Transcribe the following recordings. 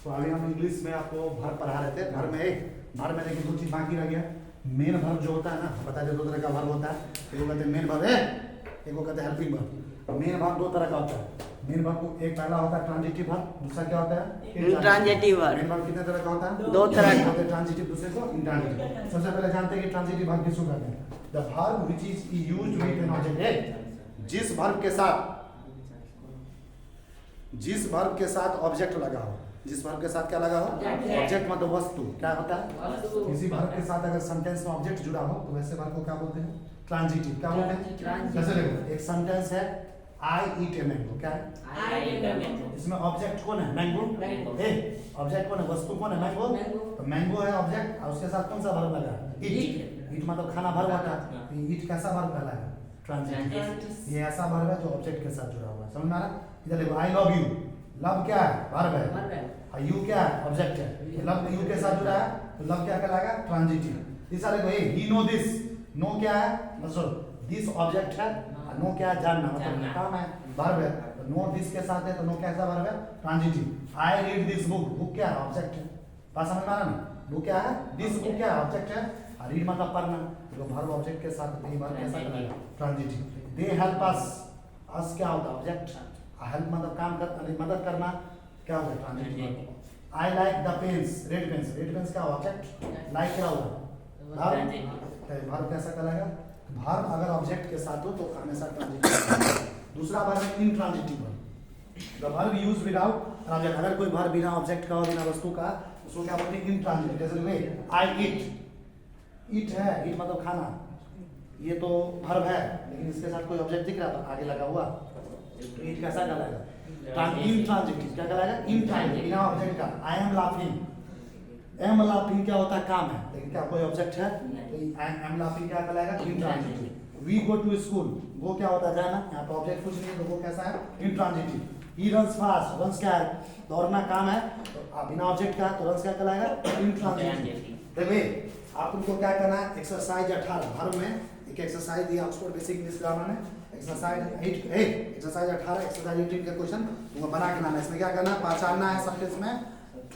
तो अभी हम इंग्लिश में आपको वर्ब पढ़ा रहे थे। वर्ब में देखिए दो चीज बाकी रह गया। मेन वर्ब जो होता है ना, बता दे दो तरह का वर्ब होता है। एक को कहते हैं मेन वर्ब है, एक को कहते हैं हेल्पिंग वर्ब। मेन वर्ब दो तरह का होता है। मेन वर्ब को एक पहला होता है ट्रांजिटिव वर्ब, दूसरा क्या होता है इंट्रांजिटिव वर्ब। मेन वर्ब कितने तरह का होता है? दो तरह का। ट्रांजिटिव, दूसरे को इंट्रांजिटिव। सबसे पहले जानते हैं कि ट्रांजिटिव वर्ब किसको कहते हैं? The verb which is used with an object, जिस वर्ब के साथ ऑब्जेक्ट लगा हो। जिस वर्ब के साथ क्या लगा हो? ऑब्जेक्ट मतलब वस्तु। क्या होता है? किसी वर्ब के साथ अगर सेंटेंस में ऑब्जेक्ट जुड़ा हो तो वैसे वर्ब को क्या बोलते हैं? ट्रांजिटिव। क्या बोलते हैं? जैसे देखो एक सेंटेंस है आई ईट ए मैंगो। क्या है? इसमें ऑब्जेक्ट कौन है? मैंगो। ऑब्जेक्ट कौन है? वस्तु कौन है? मैंगो। तो मैंगो है ऑब्जेक्ट और उसके साथ कौन सा वर्ब लगा? ईट। ईट मतलब खाना वर्ब होता है। ईट कैसा वर्ब कहलाएगा? ट्रांजिटिव। ये ऐसा वर्ब है जो ऑब्जेक्ट के साथ जुड़ा हुआ है। समझ में आ रहा है? इधर देखो आई लव यू। लव क्या है? वर्ब है। और यू क्या है? ऑब्जेक्ट है। लव यू के साथ जुड़ा है तो लव क्या कहलाएगा? ट्रांजिटिव। तीसरा देखो ही नो दिस। नो क्या है? मतलब दिस ऑब्जेक्ट है। नो क्या है? जानना, मतलब काम है, वर्ब है। नो दिस के साथ है तो नो कैसा वर्ब है? Transitive. I read this book. Book क्या है? ऑब्जेक्ट है। बात समझ में आ रहा ना? बुक क्या है? दिस बुक क्या है? ऑब्जेक्ट है। और रीड मतलब पढ़ना, तो वर्ब ऑब्जेक्ट के साथ ये वर्ब कैसा कहलाएगा? ट्रांजिटिव। They help us. अस क्या होता है? ऑब्जेक्ट। हेल्प मतलब काम कर, मदद करना, क्या होगा? Transitive. I like the pens. Red pens. Red pens क्या ऑब्जेक्ट? लाइक क्या होगा? वर्ब कैसा कहलाएगा? वर्ब अगर ऑब्जेक्ट के साथ हो तो हमेशा ट्रांजिटिव। दूसरा वर्ब है intransitive verb. The verb used without object. अगर कोई वर्ब बिना ऑब्जेक्ट का हो, बिना वस्तु का, उसको क्या बोलते हैं? इंट्रांजिटिव। जैसे आई ईट। ईट है, ईट मतलब खाना, ये तो वर्ब है लेकिन इसके साथ कोई ऑब्जेक्ट दिख रहा था आगे लगा हुआ, तो ईट कैसा कहलाएगा? इंट्रांजिटिव। क्या कहलाएगा? इंट्रांजिटिव, बिना ऑब्जेक्ट का। I am laughing. M laughing क्या होता है? काम है, लेकिन क्या कोई ऑब्जेक्ट है? तो एम लाफिंग क्या कहलाएगा? Intransitive. We go to school. वो क्या होता है? जाना। यहाँ पे ऑब्जेक्ट कुछ नहीं है तो वो कैसा है? Intransitive. He runs fast. Runs क्या है? दौड़ना काम है, तो बिना ऑब्जेक्ट का तो रन्स क्या कहलाएगा? इंट्रांजिटिव। देखिए आप उनको क्या करना है? एक्सरसाइज 18 वर्ब में एक एक्सरसाइज दिया ऑक्सफोर्ड बेसिक इंग्लिश ग्रामर ने। एक्सरसाइज 18 एक्सरसाइज 18 के क्वेश्चन तुमको बना के लाना है। इसमें क्या करना है? पहचानना है सेंटेंस में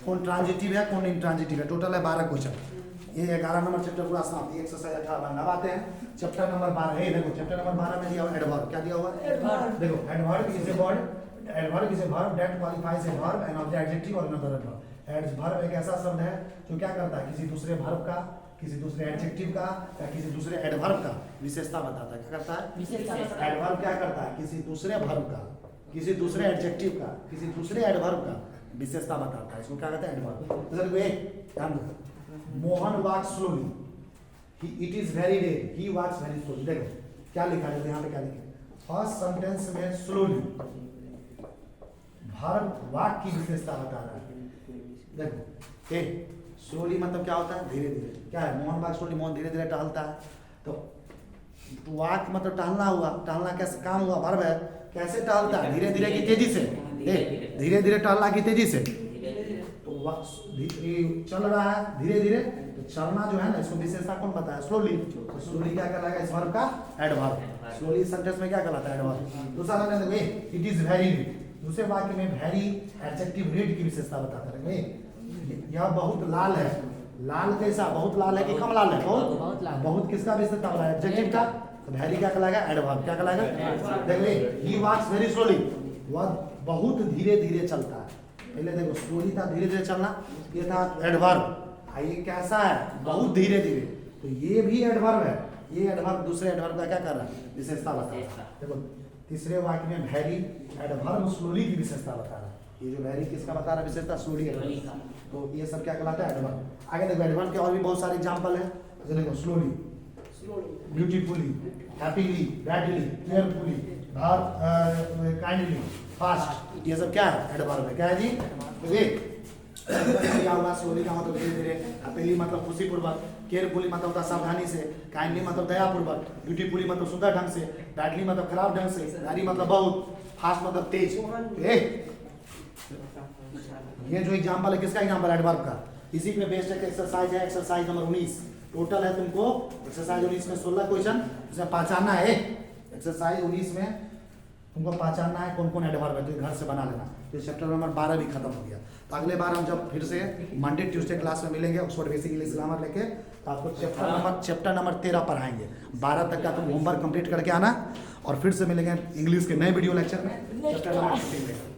कौन ट्रांजिटिव है कौन इंट्रांजिटिव है। टोटल है 12 क्वेश्चन। ये 11 नंबर चैप्टर पूरा समाप्त। ये एक्सरसाइज 18 अब आते हैं चैप्टर नंबर 12। देखो चैप्टर नंबर 12 में दिया हुआ एडवर्ब। क्या दिया हुआ? देखो adverb is a word, adverb is a verb that qualifies a verb end of the adjective और अनदर वर्ब। एडवर्ब एक ऐसा शब्द है जो क्या करता है? किसी दूसरे वर्ब का, किसी दूसरे एडजेक्टिव का या किसी दूसरे एडवर्ब का विशेषता बताता है। क्या करता है? एडवर्ब क्या करता है? किसी दूसरे वर्ब का, किसी दूसरे एडजेक्टिव का, किसी दूसरे एडवर्ब का विशेषता बताता है। इसको क्या कहते हैं? एडवर्ब। जैसे ध्यान दो, Mohan walks slowly, it is very rare, he walks very slowly. देखो क्या लिखा है यहाँ पे? क्या लिखा है? फर्स्ट सेंटेंस में स्लोली वर्ब वाक्य की विशेषता बता रहा है। देखो स्लोली मतलब क्या होता है? धीरे धीरे। क्या है? मोहन वॉक्स स्लोली, मोहन धीरे धीरे टहलता है। तो वाक मतलब टहलना हुआ। टहलना कैसे? काम हुआ, वर्ब है। कैसे टहलता है? धीरे धीरे की तेजी से। धीरे धीरे टहलना की तेजी से। तो चल रहा है धीरे धीरे, तो चलना जो है ना इसको विशेषता कौन बताया? स्लोली। तो स्लोली क्या कहलाएगा? इस वर्ब का एडवर्ब। स्लोली सेंटेंस में क्या कहलाता है? एडवर्ब। दूसरा देखो इट इज वेरी रेड। दूसरे वाक्य में वेरी एडजेक्टिव रेड की विशेषता बताता है। यह बहुत लाल है। लाल कैसा? बहुत लाल है कि कम लाल है? बहुत। बहुत किसका विशेषता बताया? एडजेक्टिव का। तो वेरी क्या कहलाएगा? एडवर्ब। क्या कहलाएगा? देखो ही वॉक्स वेरी स्लोली, वह बहुत धीरे धीरे चलता है। पहले देखो स्लोली था, धीरे धीरे चलना, ये था एडवर्ब। ये कैसा है? बहुत धीरे धीरे, तो ये भी एडवर्ब है। ये एडवर्ब दूसरे एडवर्ब का क्या कर रहा है? विशेषता बता रहा है। देखो तीसरे वाक्य में वेरी एडवर्ब स्लोली की विशेषता बता रहा है। ये जो वेरी किसका बता रहा है? विशेषता स्लोली है। तो ये सब क्या कहलाता है? एडवर्ब। आगे देखो एडवर्ब के और भी बहुत सारे एग्जांपल है। जैसे देखो slowly, beautifully, happily, badly, carefully, kindly, fast, ये सब क्या है? एडवर्ब है। क्या है जी? क्या होगा? स्लोली का मतलब धीरे धीरे, हैप्पीली मतलब खुशीपूर्वक, केयरफुली मतलब होता सावधानी से, काइंडली मतलब दयापूर्वक, ब्यूटीफुली मतलब सुंदर ढंग से, बैडली मतलब खराब ढंग से, वेरी मतलब बहुत, फास्ट मतलब तेज। ये जो एग्जांपल है किसका एग्जांपल? एडवर्ब का। इसी पे बेस्ड एक एक्सरसाइज है, एक्सरसाइज नंबर 19। टोटल है तुमको एक्सरसाइज 19 में 16 क्वेश्चन, इसमें पहचानना है। एक्सरसाइज 19 में तुमको पहचानना है कौन कौन एडवर्ब है, तो घर से बना लेना। तो चैप्टर नंबर 12 भी खत्म हो गया। तो अगले बार हम जब फिर से मंडे ट्यूसडे क्लास में मिलेंगे ऑक्सफोर्ड बेसिक इंग्लिश ग्रामर लेके, तो आपको चैप्टर नंबर 13 पढ़ाएंगे। 12 तक का तुम होमवर्क कंप्लीट करके आना, और फिर से मिलेंगे इंग्लिश के नए वीडियो लेक्चर में चैप्टर नंबर 15 में।